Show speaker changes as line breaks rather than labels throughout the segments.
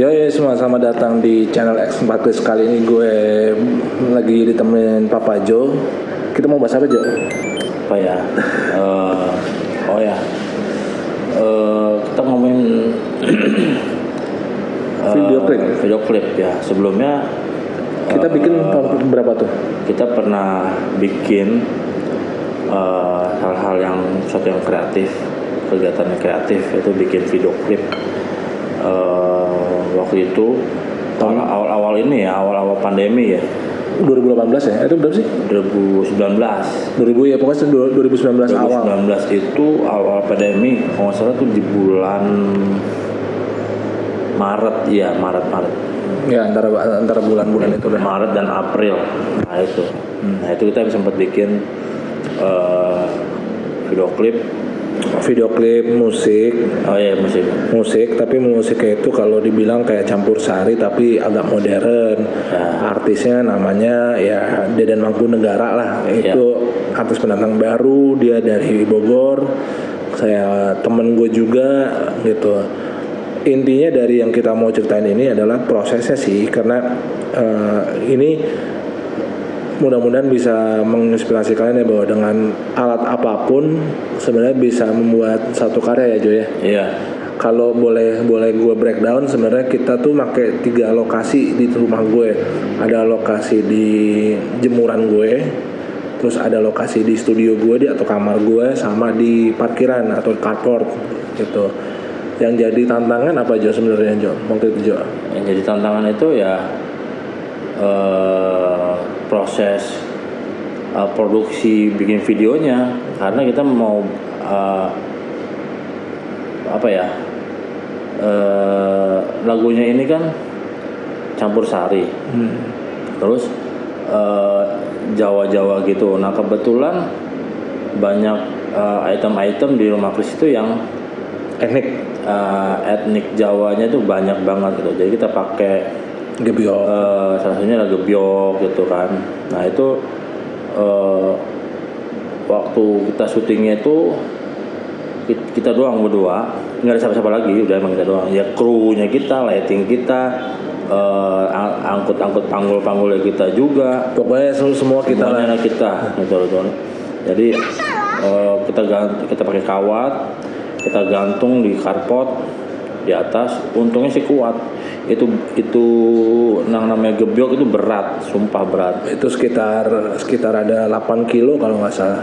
Ya semua, selamat datang di channel X40. Kali ini gue lagi ditemenin Papa Jo. Kita mau bahas apa, Jo?
Apa ya? Kita ngomongin video klip ya. Sebelumnya
kita bikin tahun berapa tuh?
Kita pernah bikin hal-hal yang sesuatu yang kreatif, kegiatan kreatif, itu bikin video klip. Waktu itu awal-awal ini ya, awal-awal pandemi ya.
2018 ya? Itu berapa sih?
2019.
2000 ya, pokoknya 2019 awal.
2019 itu awal pandemi, kalau nggak salah tuh di bulan Maret. Ya, antara bulan-bulan itu deh. Maret dan April. Nah itu kita sempat bikin video klip musik.
Oh iya, musik, tapi musiknya itu kalau dibilang kayak campur sari tapi agak modern ya. Artisnya namanya ya Deden Mangkunegara lah ya. Itu artis pendatang baru, dia dari Bogor, saya temen gue juga gitu. Intinya dari yang kita mau ceritain ini adalah prosesnya sih, karena ini mudah-mudahan bisa menginspirasi kalian ya, bahwa dengan alat apapun sebenarnya bisa membuat satu karya ya, Jo ya.
Iya.
Kalau boleh gue breakdown, sebenarnya kita tuh pakai 3 lokasi di rumah gue. Ada lokasi di jemuran gue, terus ada lokasi di studio gue atau kamar gue, sama di parkiran atau carport gitu. Yang jadi tantangan apa, Jo, sebenarnya, Jo? Waktu itu, Jo.
Yang jadi tantangan itu ya proses produksi bikin videonya, karena kita mau lagunya ini kan campur sari, terus Jawa gitu. Nah kebetulan banyak item-item di rumah Kris itu yang etnik Jawanya itu banyak banget gitu. Jadi kita pakai
gebyok,
salah satunya adalah gebyok gitu kan. Nah itu waktu kita syutingnya itu kita doang berdua, nggak ada siapa-siapa lagi, udah emang kita doang. Ya krunya kita, lighting kita, angkut panggul-panggulnya kita juga.
Pokoknya semua kita lah.
Gitu. Jadi kita pakai kawat, kita gantung di karpot di atas. Untungnya sih kuat. Itu namanya gebyok itu berat, sumpah berat.
Itu sekitar ada 8 kilo kalau nggak salah.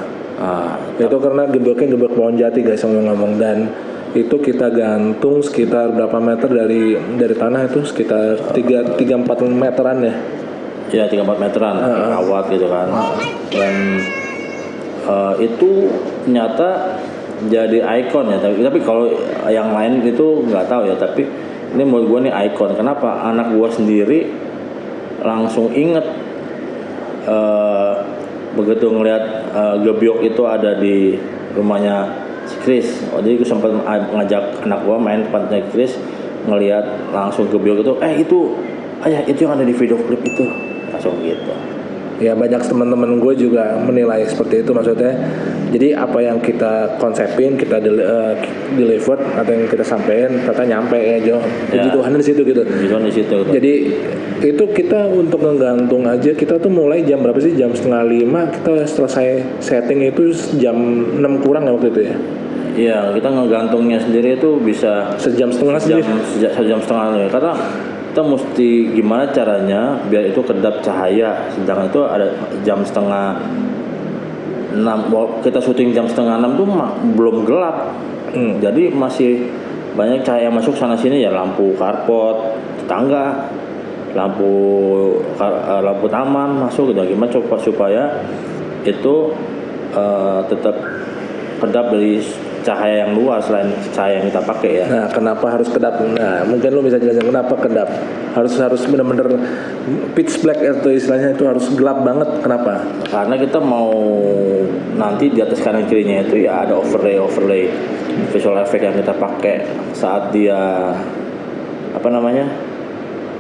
Itu karena gebyoknya gebyok pohon jati, guys, ngomong. Dan itu kita gantung sekitar berapa meter dari tanah, itu sekitar 3-4 meteran ya.
Ya 3-4 meteran, kawat gitu kan. Dan itu ternyata jadi ikon ya. Tapi kalau yang lain itu nggak tahu ya. Tapi ini menurut gue nih ikon. Kenapa? Anak gue sendiri langsung inget begitu ngelihat gebyok itu ada di rumahnya si Kris. Jadi gue sempat ngajak anak gue main tempatnya Kris, ngelihat langsung gebyok itu. Itu ayah, itu yang ada di video klip itu, langsung gitu.
Ya banyak teman-teman gue juga menilai seperti itu, maksudnya. Jadi apa yang kita konsepin, kita deliver atau yang kita sampaikan, ternyata nyampe ya, Jo. Puji Tuhan di situ gitu. Jadi itu kita untuk ngegantung aja, kita tuh mulai jam berapa sih? Jam 4:30 kita selesai setting itu jam 6 kurang ya waktu itu ya.
Iya, kita ngegantungnya sendiri itu bisa
sejam setengah
ya. Karena kita mesti gimana caranya biar itu kedap cahaya. Sedangkan itu ada jam 5:30, kita syuting jam 5:30 tuh belum gelap. Jadi masih banyak cahaya masuk sana sini ya, lampu karpot tetangga, lampu taman masuk gitu. Gimana supaya itu tetap kedap dari cahaya yang luar selain cahaya yang kita pakai ya.
Nah, kenapa harus kedap? Nah, mungkin lu bisa jelasin kenapa kedap? Harus benar-benar pitch black atau istilahnya itu harus gelap banget. Kenapa?
Karena kita mau nanti di atas kanan kirinya itu ya ada overlay visual effect yang kita pakai saat dia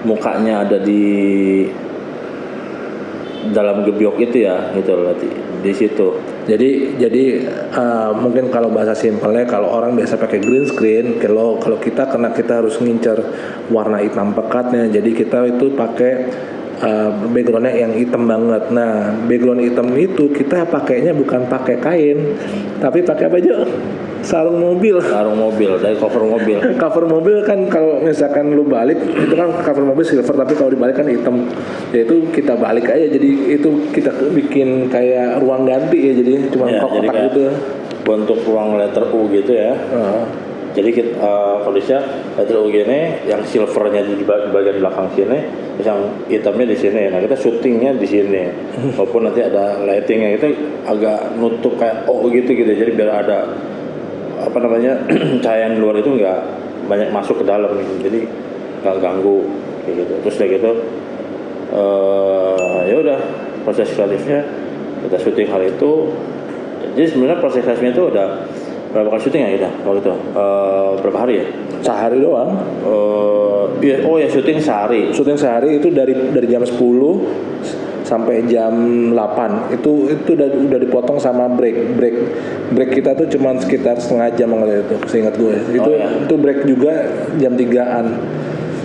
mukanya ada di dalam gebyok itu ya, gitu loh di situ.
Jadi mungkin kalau bahasa simpelnya, kalau orang biasa pakai green screen, kalau kita karena kita harus ngincer warna hitam pekatnya, jadi kita itu pakai backgroundnya yang hitam banget. Nah, background hitam itu kita pakainya bukan pakai kain, tapi pakai apa aja? Sarung mobil.
Sarung mobil, dari cover mobil.
Cover mobil kan kalau misalkan lu balik itu kan cover mobil silver, tapi kalau dibalik kan hitam. Ya itu kita balik aja, jadi itu kita bikin kayak ruang ganti ya, jadi cuma kotak gitu.
Bentuk ruang letter U gitu ya. Jadi kita kondisinya letter U gini, yang silvernya di bagian belakang sini, yang hitamnya di sini. Nah kita syutingnya di sini, walaupun nanti ada lightingnya itu agak nutup kayak gitu. Jadi biar ada cahaya di luar itu nggak banyak masuk ke dalam gitu. Jadi nggak ganggu kayak gitu. Terus kayak gitu ya udah, proses kreatifnya kita syuting hal itu. Jadi sebenarnya proses kreatifnya itu udah berapa kali syuting ya kita waktu itu, berapa hari ya?
Sehari doang.
Syuting sehari.
Syuting sehari itu dari jam 10 sampai jam 8 itu udah dipotong sama break kita tuh cuma sekitar setengah jam kalau itu, seingat gue itu break juga jam 3-an.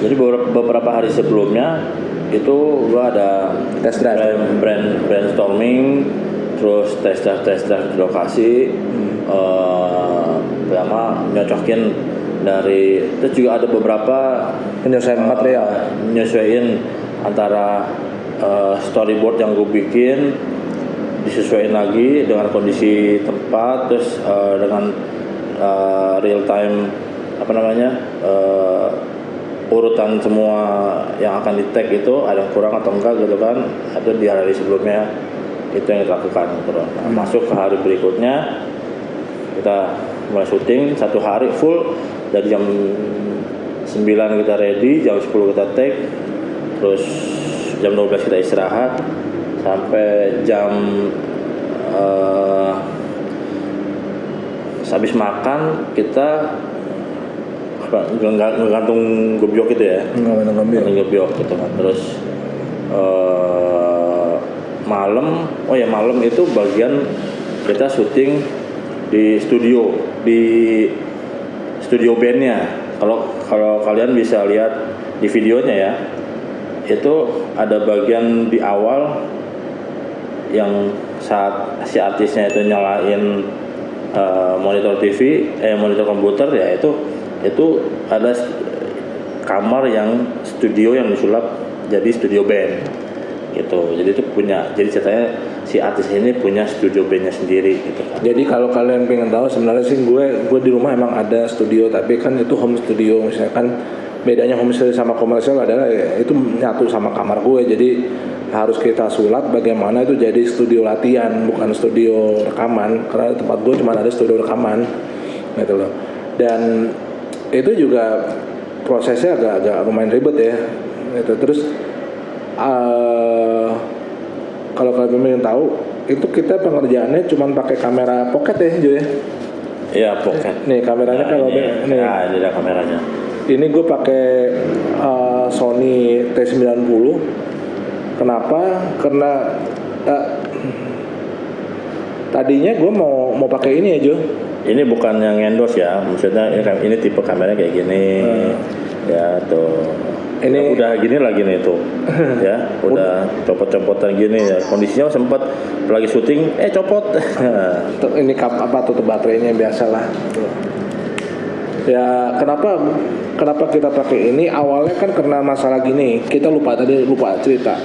Jadi beberapa hari sebelumnya itu gue ada
test drive,
brainstorming, terus test drive di lokasi, pertama nyocokin dari, terus juga ada beberapa
penyesuaian material,
nyesuaiin antara storyboard yang gue bikin disesuaikan lagi dengan kondisi tempat, terus dengan real time urutan semua yang akan di tag itu ada yang kurang atau enggak gitu kan, itu di hari sebelumnya itu yang kita lakukan. Terus masuk ke hari berikutnya kita mulai syuting 1 hari full, dari jam 9 kita ready, jam 10 kita tag, terus jam 12 kita istirahat sampai jam habis makan kita ngegantung gebyok itu ya, ngegantung gebyok gitu kan. Terus malam itu bagian kita syuting di studio bandnya. Kalau kalian bisa lihat di videonya ya, itu ada bagian di awal yang saat si artisnya itu nyalain monitor komputer ya, itu ada kamar yang studio yang disulap jadi studio band gitu. Jadi ceritanya si artis ini punya studio bandnya sendiri gitu kan.
Jadi kalau kalian pengen tahu, sebenarnya sih gue di rumah emang ada studio, tapi kan itu home studio. Misalkan bedanya home studio sama komersial adalah ya, itu nyatu sama kamar gue, jadi harus kita sulap bagaimana itu jadi studio latihan, bukan studio rekaman, karena tempat gue cuma ada studio rekaman gitu loh. Dan itu juga prosesnya agak lumayan ribet ya gitu. Terus kalau kalian ingin tahu, itu kita pengerjaannya cuma pakai kamera pocket ya, Jo ya?
Iya, pocket.
Nih kameranya kalau
ini ada kameranya.
Ini gue pakai Sony T90. Kenapa? Karena tadinya gue mau pakai ini ya, Jo.
Ini bukan yang endorse ya, maksudnya ini tipe kameranya kayak gini. Ya tuh. Ini udah gini lagi nih tuh. Ya, udah copot-copotan gini ya. Kondisinya sempat lagi syuting copot.
Ini tutup baterainya biasalah. Ya, kenapa kita pakai ini? Awalnya kan karena masalah gini, kita lupa cerita.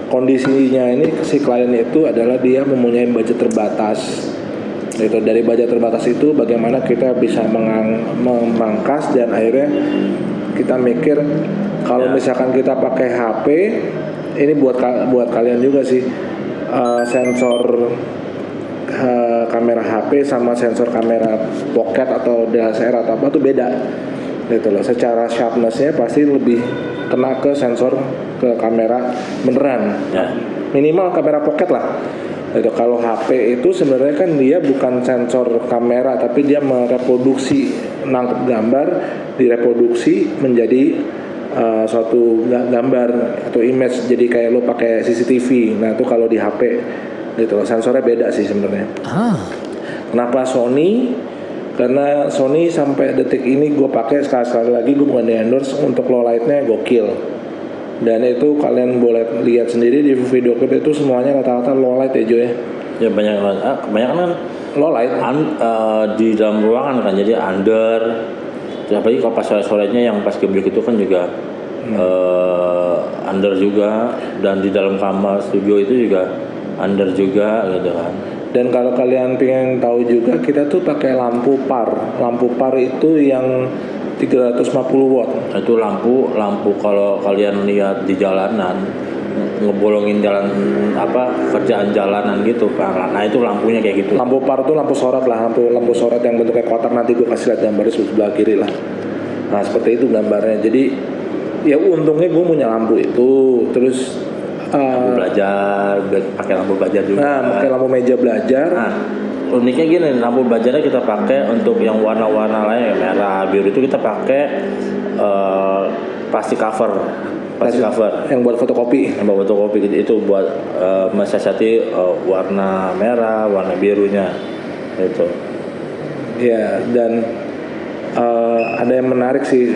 Kondisinya ini si klien itu adalah dia mempunyai budget terbatas. Itu dari budget terbatas itu bagaimana kita bisa memangkas, dan akhirnya kita mikir kalau misalkan kita pakai HP, ini buat kalian juga sih, sensor kamera HP sama sensor kamera pocket atau DSLR atau apa tuh beda gitu loh. Secara sharpness-nya pasti lebih kena ke sensor ke kamera beneran ya. Minimal kamera pocket lah gitu. Kalau HP itu sebenarnya kan dia bukan sensor kamera, tapi dia mereproduksi, nangkep gambar, direproduksi menjadi suatu gambar atau image, jadi kayak lo pakai CCTV. Nah itu kalau di HP gitu loh. Sensornya beda sih sebenarnya. Kenapa Sony? Karena Sony sampai detik ini gue pakai sekali lagi, gue bukan di endorse, untuk low lightnya gokil. Dan itu kalian boleh lihat sendiri di video klip itu semuanya rata-rata low light ya Jo ya.
Ya kebanyakan kan
Low light.
Di dalam ruangan kan, jadi under. Apalagi kalau pas sore-sorenya yang pas geblik itu kan juga under juga, dan di dalam kamar studio itu juga under juga gitu kan.
Dan kalau kalian pengen tahu juga, kita tuh pakai lampu par. Lampu par itu yang 350 watt.
Itu lampu kalau kalian lihat di jalanan ngebolongin jalan kerjaan jalanan gitu. Nah itu lampunya kayak gitu.
Lampu par itu lampu sorot lah, lampu sorot yang bentuknya kotak, nanti gue kasih lihat gambarnya sebelah kiri lah. Nah seperti itu gambarnya. Jadi ya untungnya gue punya lampu itu. Terus
lampu belajar, pakai lampu belajar juga.
Nah, pakai lampu meja belajar.
Nah, uniknya gini, lampu belajarnya kita pakai untuk yang warna-warna lain, merah, biru itu kita pakai plastik cover.
Yang buat fotokopi.
Yang buat fotokopi itu buat mensiasati warna merah, warna birunya itu.
Ya, dan ada yang menarik sih,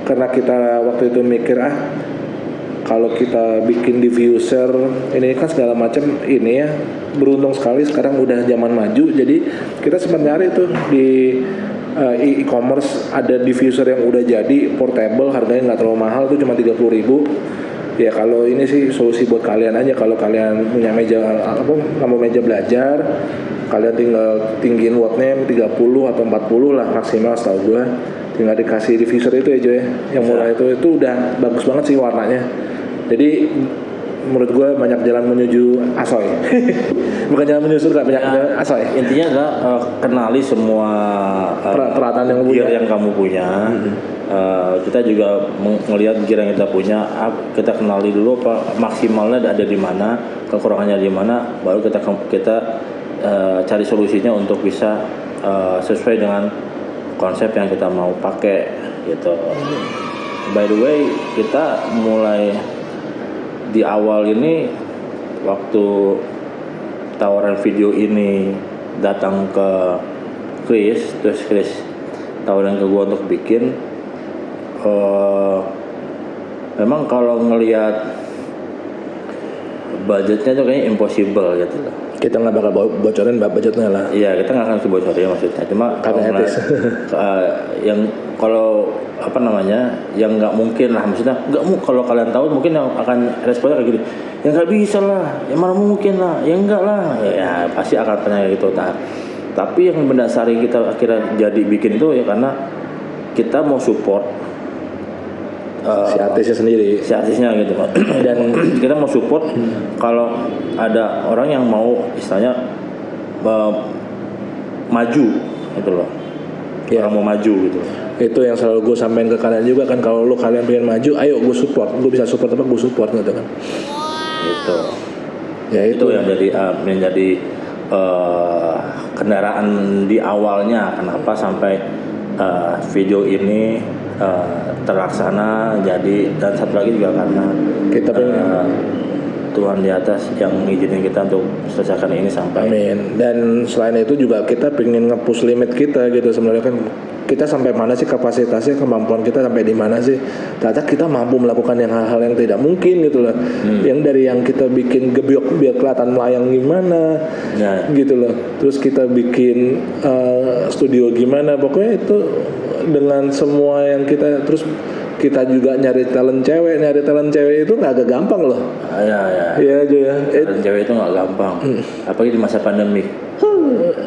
karena kita waktu itu mikir kalau kita bikin diffuser ini kan segala macam ini ya, beruntung sekali sekarang udah zaman maju. Jadi kita sempat nyari tuh di e-commerce ada diffuser yang udah jadi portable, harganya nggak terlalu mahal tuh, cuma 30.000. Ya kalau ini sih solusi buat kalian aja, kalau kalian punya lampu meja belajar, kalian tinggal tinggiin wattnya 30 atau 40 lah maksimal setahu gue. Tinggal dikasih diffuser itu ya Jo ya, yang murah itu udah bagus banget sih warnanya. Jadi menurut gue banyak jalan menuju Asoy. Bukan jalan menuju surga, banyak jalan Asoy.
Intinya adalah kenali semua
peralatan yang
gear yang kamu punya. Kita juga melihat gear yang kita punya, kita kenali dulu maksimalnya ada di mana, kekurangannya di mana, baru kita cari solusinya untuk bisa sesuai dengan konsep yang kita mau pakai gitu. By the way, kita mulai di awal ini, waktu tawaran video ini datang ke Chris, terus Chris tawaran ke gue untuk bikin, memang kalau ngelihat budgetnya tuh kayaknya impossible gitu loh.
Kita nggak bakal bocorin budgetnya lah.
Iya, kita nggak akan bocorin maksudnya. Cuma
karena etis.
Yang kalau yang nggak mungkin lah, maksudnya kalau kalian tahu mungkin yang akan responnya kayak gini, ya nggak bisa lah, ya mana mungkin lah, ya enggak lah, ya pasti akan tanya gitu. Tapi yang mendasari kita akhirnya jadi bikin itu ya karena kita mau support
si artisnya gitu Pak.
Dan kita mau support kalau ada orang yang mau istilahnya maju gitu loh. Orang mau maju gitu.
Itu yang selalu gue sampaikan ke kalian juga kan, kalau kalian pengen maju, ayo gue support, gue bisa support apa gue support gitu kan.
Gitu.
Ya
itu yang menjadi kendaraan di awalnya kenapa sampai video ini terlaksana jadi, dan satu lagi juga karena
kita
Tuhan di atas yang ngizinin kita untuk selesaikan ini sampai.
Amin. Dan selain itu juga kita pengen nge-push limit kita gitu sebenarnya kan, kita sampai mana sih kapasitasnya, kemampuan kita sampai di mana sih. Ternyata kita mampu melakukan hal-hal yang tidak mungkin gitu loh. Yang dari yang kita bikin gebyok biar kelihatan melayang gimana, gitu loh. Terus kita bikin studio gimana, pokoknya itu dengan semua yang kita, terus kita juga nyari talent cewek itu nggak agak gampang loh. Iya aja ya.
Talent cewek itu nggak gampang, apalagi di masa pandemi.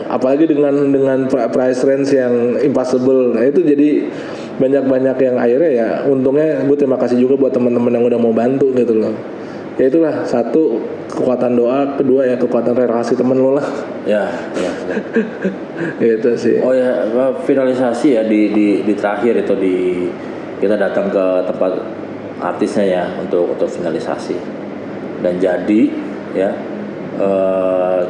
Apalagi dengan price range yang impossible. Nah itu jadi banyak yang akhirnya ya, untungnya gue terima kasih juga buat teman-teman yang udah mau bantu gitu loh. Ya itulah, satu kekuatan doa, kedua ya kekuatan relasi temen lo lah. Ya. Gitu sih.
Oh ya, finalisasi ya di terakhir itu kita datang ke tempat artisnya ya untuk finalisasi, dan jadi ya.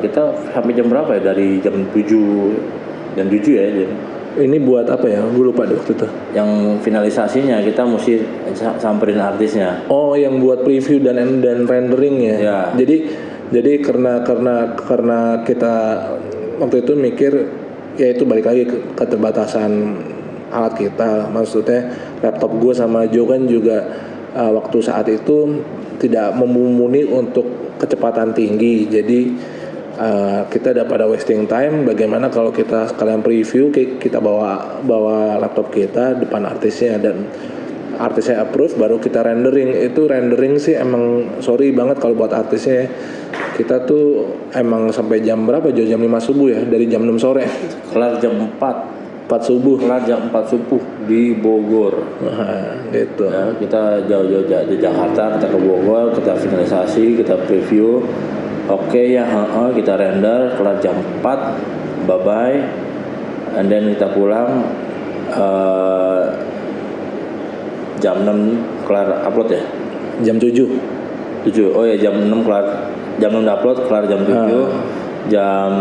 Kita sampai jam berapa ya? Dari jam 7 ya jam.
Ini buat apa ya? Gue lupa deh waktu itu.
Yang finalisasinya kita mesti samperin artisnya.
Oh, yang buat preview dan rendering ya.
Ya.
Jadi Jadi karena kita waktu itu mikir, ya itu balik lagi ke keterbatasan alat kita. Maksudnya laptop gue sama Joe kan juga waktu saat itu tidak memumpuni untuk kecepatan tinggi. Jadi kita udah pada wasting time. Bagaimana kalau kita sekalian preview, kita bawa laptop kita depan artisnya dan artisnya approve, baru kita rendering. Itu rendering sih emang sorry banget kalau buat artisnya. Kita tuh emang sampai jam berapa? Jam 5 subuh ya, dari jam 6 sore.
Kelar jam 4
subuh.
Kelar jam 4 subuh di Bogor.
Nah, gitu.
Ya, kita jauh-jauh dari Jakarta, kita ke Bogor, kita finalisasi, kita preview. Oke ya, kita render, kelar jam 4, bye-bye. And then kita pulang jam 6 kelar upload ya?
Jam 7.
Oh ya, jam 6 kelar, jam 6 upload, kelar jam 7. Jam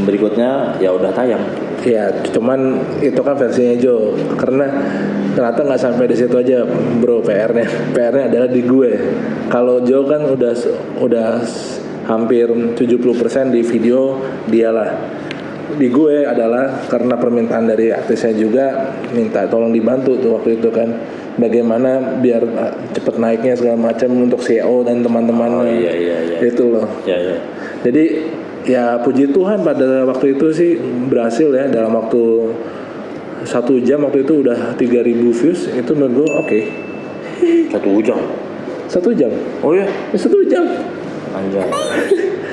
berikutnya ya udah tayang.
Ya, cuman itu kan versinya Joe. Karena ternyata nggak sampai di situ aja, bro. PR-nya adalah di gue. Kalau Joe kan udah hampir 70% di video dialah. Di gue adalah karena permintaan dari artisnya juga, minta tolong dibantu tuh waktu itu kan, bagaimana biar cepet naiknya segala macam untuk CEO dan teman-teman.
Iya.
Itu loh.
Iya.
Jadi ya puji Tuhan pada waktu itu sih berhasil ya, dalam waktu 1 jam waktu itu udah 3.000 views. Itu menurut gue oke.
1 jam.
1 jam.
Oh ya?
1 jam.
Anjay.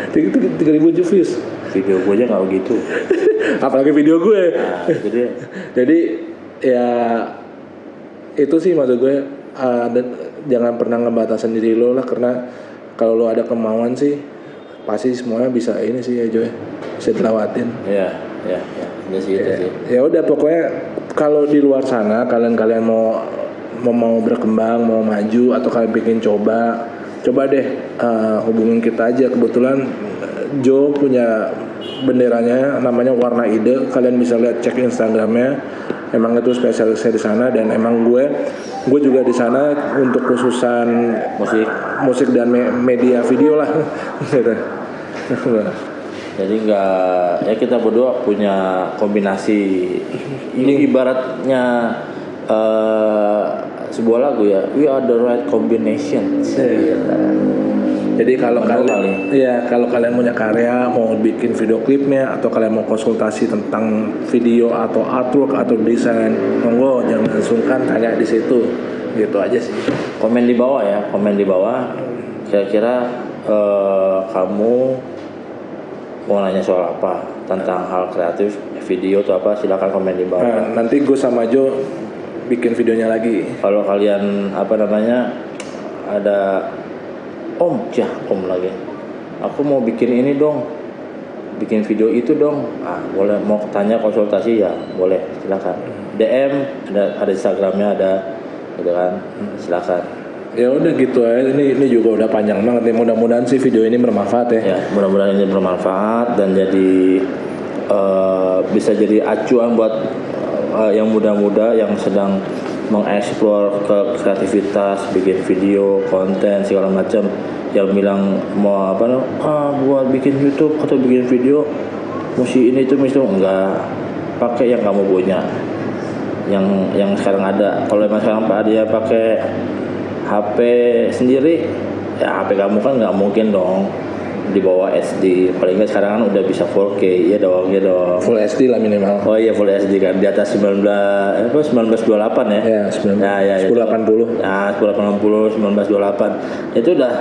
Itu 3.000 views.
Video gue aja nggak begitu.
Apalagi video gue.
Nah,
Jadi ya itu sih maksud gue, jangan pernah ngebatasin diri lo lah, karena kalau lo ada kemauan sih pasti semuanya bisa ini sih ya Joy, bisa dilewatin.
Iya sih itu sih.
Ya udah, pokoknya kalau di luar sana kalian mau berkembang, mau maju, atau kalian bikin coba deh, hubungin kita aja. Kebetulan Joe punya benderanya namanya Warna Ide, kalian bisa lihat, cek Instagramnya, emang itu spesialisnya di sana. Dan emang gue juga di sana untuk khususan musik dan media video lah gitu.
Jadi nggak, ya kita berdua punya kombinasi. Ini ibaratnya sebuah lagu ya, we are the right combination.
Jadi kalau kalian punya karya, mau bikin video klipnya, atau kalian mau konsultasi tentang video atau artwork atau desain, monggo jangan sungkan tanya di situ. Gitu aja sih.
Komen di bawah ya, kira-kira kamu mau nanya soal apa, tentang hal kreatif, video atau apa, silakan komen di bawah.
Nah, nanti gue sama Jo bikin videonya lagi.
Kalau kalian ada Om lagi, aku mau bikin ini dong, bikin video itu dong, boleh. Mau tanya konsultasi ya boleh, silakan. DM ada Instagramnya ada, gitu kan, silakan.
Ya udah gitu ya, ini juga udah panjang banget nih. Mudah-mudahan sih video ini bermanfaat ya.
Ya, mudah-mudahan ini bermanfaat dan jadi bisa jadi acuan buat yang muda-muda yang sedang mengeksplor ke kreativitas, bikin video, konten segala macam, yang bilang mau buat bikin YouTube atau bikin video mesti ini itu enggak, pakai yang kamu punya, yang sekarang ada. Kalau emang sekarang dia pakai HP sendiri, ya HP kamu kan nggak mungkin dong dibawa SD, paling nggak sekarang kan udah bisa 4K ya dong.
Full HD lah minimal.
Oh iya, full HD kan, di atas 1928 ya.
Ya, 1080.
Nah, 1080, 1928 itu udah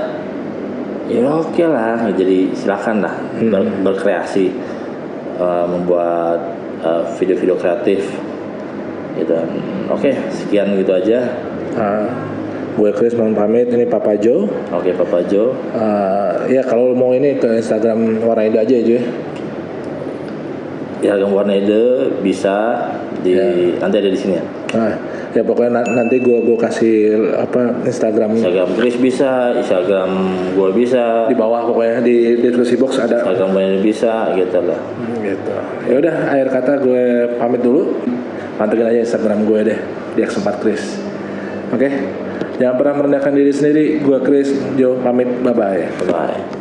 ya oke lah. Jadi silakan lah berkreasi, membuat video-video kreatif gitu. Oke, sekian gitu aja.
Gue Chris mohon pamit, ini Papa Jo.
Oke, Papa Jo.
Ya kalau mau ini ke Instagram Warna Ide aja ya.
Instagram Warna Ide bisa nanti ada di sini ya.
Ya pokoknya nanti gue kasih Instagram
Chris bisa, Instagram gue bisa.
Di bawah pokoknya di deskripsi box ada.
Instagram gue bisa gitu lah.
Gitu. Ya udah, akhir kata gue pamit dulu. Pantengin aja Instagram gue deh di X4 Chris. Oke. Jangan pernah merendahkan diri sendiri. Gue Chris, Jo pamit, bye bye.
Bye.